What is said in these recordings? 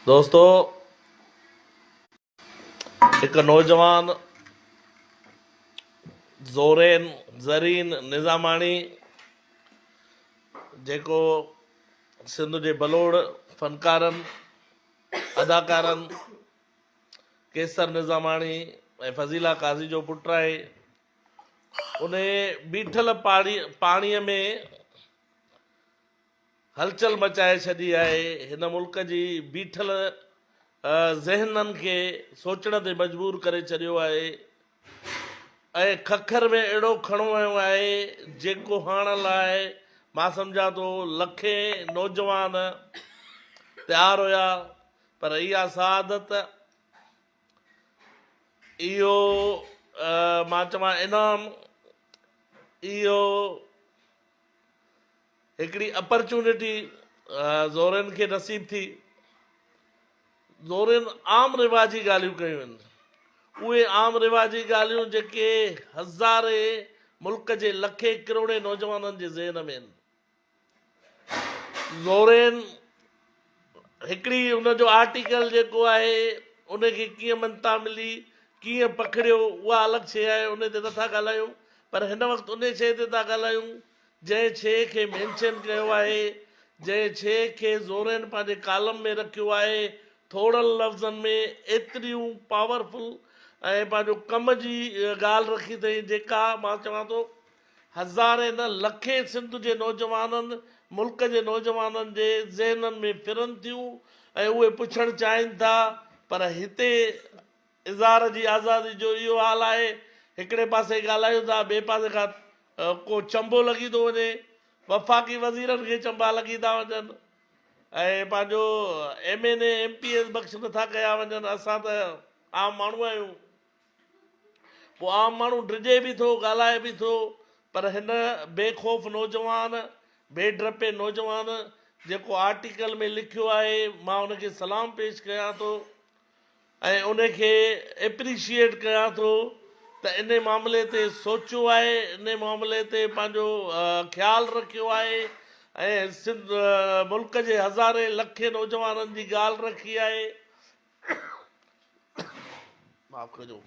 दोस्तों, एक नौजवान ज़ोरेन ज़रीन निज़ामाणी जेको सिंध जे बलोड़ फ़नकारनि अदाकारनि केसर निज़ामाणी ऐं फज़ीला काज़ी जो पुटु आहे। उन बीठल पाणीअ में हलचल मचाए छॾी आहे। हिन मुल्क जी बीठल ज़हननि खे सोचण ते मजबूर करे छॾियो आहे ऐं खखर में अहिड़ो खणो वियो आहे जेको हाणण लाइ मां सम्झां थो लखे नौजवान तयारु हुया, पर इहा सआदत, इहो मां चवां इनाम, इहो हिकिड़ी अपॉर्चुनिटी ज़ोरनि खे नसीब थी। ज़ोरनि आम रिवाजी ॻाल्हियूं कयूं आहिनि, उहे आम रिवाजी ॻाल्हियूं जेके हज़ारे मुल्क जे लखे करोड़े नौजवाननि जे ज़हन में आहिनि। ज़ोरनि हिकिड़ी उनजो आर्टिकल जेको आहे उनखे कीअं मनता मिली, कीअं पकड़ियो, उहा अलॻि शइ आहे, उन ते नथा ॻाल्हायूं। पर हिन वक़्तु उन शइ ते था ॻाल्हायूं जंहिं शइ खे मेंशन कयो आहे, जंहिं शइ खे ज़ोरनि पंहिंजे कालम में रखियो आहे, थोड़नि लफ़्ज़नि में एतिरियूं पावरफुल ऐं पंहिंजो कम जी ॻाल्हि रखी अथई जेका मां चवां थो हज़ारे न लखे सिंध जे नौजवाननि, मुल्क जे नौजवाननि जे ज़हननि में फिरनि थियूं ऐं उहे पुछणु चाहिनि था। पर हिते इज़हार जी आज़ादी जो इहो हाल आहे, हिकिड़े पासे ॻाल्हायूं था, ॿिए पासे खां को चंबो लॻी थो वञे, वफ़ाक़ी वज़ीरनि खे चंबा लॻी था वञनि ऐं पंहिंजो MNA MPS बख़्श नथा कया वञनि। असां त आम माण्हू आहियूं, पोइ आम माण्हू डिॼे बि थो, ॻाल्हाए बि थो, पर हिन बेखौफ़ नौजवान, बेडरपे नौजवान जेको आर्टिकल में लिखियो आहे, मां उनखे सलाम पेश कयां थो ऐं उनखे एप्रिशिएट कयां थो त इन मामले ते सोचियो आहे, इन मामले ते पंहिंजो ख़्यालु रखियो आहे ऐं सिंध मुल्क जे हज़ारे लखे नौजवाननि जी ॻाल्हि रखी आहे। माफ़ कजो,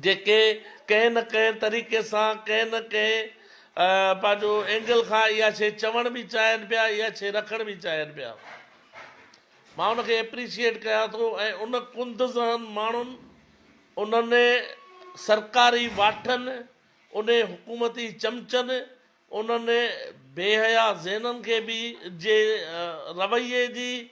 जेके कंहिं न कंहिं तरीक़े सां, कंहिं न कंहिं पंहिंजो एंगल खां इहा शइ चवण बि चाहिनि पिया, इहा शइ रखण बि चाहिनि पिया। मां उनखे एप्रिशिएट कयां थो ऐं उन कुंदज़नि माण्हुनि, उन्हनि सरकारी वाठनि, उन हुकूमती चमचनि, उन्हनि बेहया ज़हननि खे बि जे रवैये जी